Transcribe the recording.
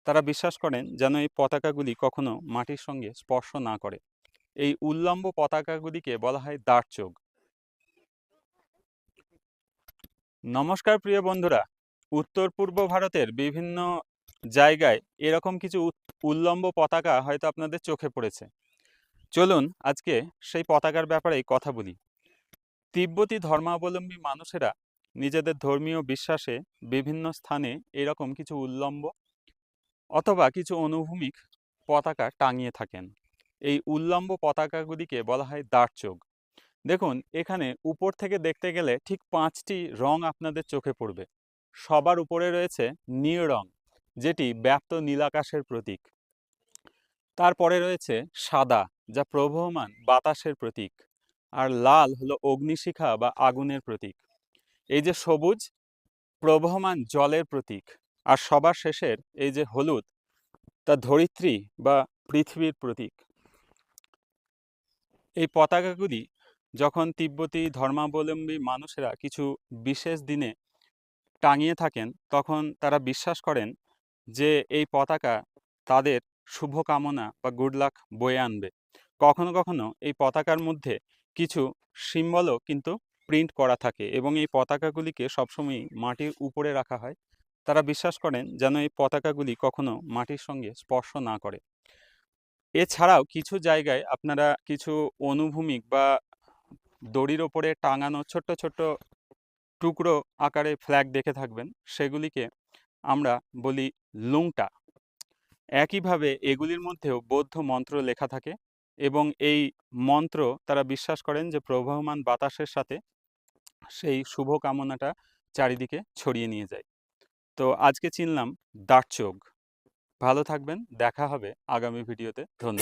তারা বিশ্বাস করেন যেন এই পতাকাগুলি কখনো মাটির সঙ্গে স্পর্শ না করে। এই উল্লম্ব পতাকাগুলিকে বলা হয় দাঁড়চোগ। নমস্কার প্রিয় বন্ধুরা, উত্তর পূর্ব ভারতের বিভিন্ন জায়গায় এরকম কিছু উল্লম্ব পতাকা হয়তো আপনাদের চোখে পড়েছে। চলুন আজকে সেই পতাকার ব্যাপারেই কথা বলি। তিব্বতী ধর্মাবলম্বী মানুষেরা নিজেদের ধর্মীয় বিশ্বাসে বিভিন্ন স্থানে এরকম কিছু উল্লম্ব অথবা কিছু অনুভূমিক পতাকা টাঙিয়ে থাকেন। এই উল্লম্ব পতাকাগুলিকে বলা হয় দাঁড়চোগ। দেখুন, এখানে উপর থেকে দেখতে গেলে ঠিক 5টি রং আপনাদের চোখে পড়বে। সবার উপরে রয়েছে নীল রং, যেটি ব্যাপ্ত নীলাকাশের প্রতীক। তারপরে রয়েছে সাদা, যা প্রবহমান বাতাসের প্রতীক। আর লাল হলো অগ্নিশিখা বা আগুনের প্রতীক। এই যে সবুজ, প্রবহমান জলের প্রতীক। আর সবার শেষের এই যে হলুদ, তা ধরিত্রী বা পৃথিবীর প্রতীক। এই পতাকাগুলি যখন তিব্বতী ধর্মাবলম্বী মানুষেরা কিছু বিশেষ দিনে টাঙিয়ে থাকেন, তখন তারা বিশ্বাস করেন যে এই পতাকা তাদের শুভকামনা বা গুড লাক বয়ে আনবে। কখনো কখনো এই পতাকার মধ্যে কিছু সিম্বলও কিন্তু প্রিন্ট করা থাকে এবং এই পতাকাগুলিকে সবসময়ই মাটির উপরে রাখা হয়। তারা বিশ্বাস করেন যেন এই পতাকাগুলি কখনো মাটির সঙ্গে স্পর্শ না করে। এছাড়াও কিছু জায়গায় আপনারা কিছু অনুভূমিক বা দড়ির ওপরে টাঙানো ছোট্ট ছোট্ট টুকরো আকারে ফ্ল্যাগ দেখে থাকবেন। সেগুলিকে আমরা বলি লুংটা। একইভাবে এগুলির মধ্যেও বৌদ্ধ মন্ত্র লেখা থাকে এবং এই মন্ত্র তারা বিশ্বাস করেন যে প্রবহমান বাতাসের সাথে সেই শুভ কামনাটা চারিদিকে ছড়িয়ে নিয়ে যায়। তো আজকে চিনলাম দাঁড়চোগ। ভালো থাকবেন, দেখা হবে আগামী ভিডিওতে। ধন্যবাদ।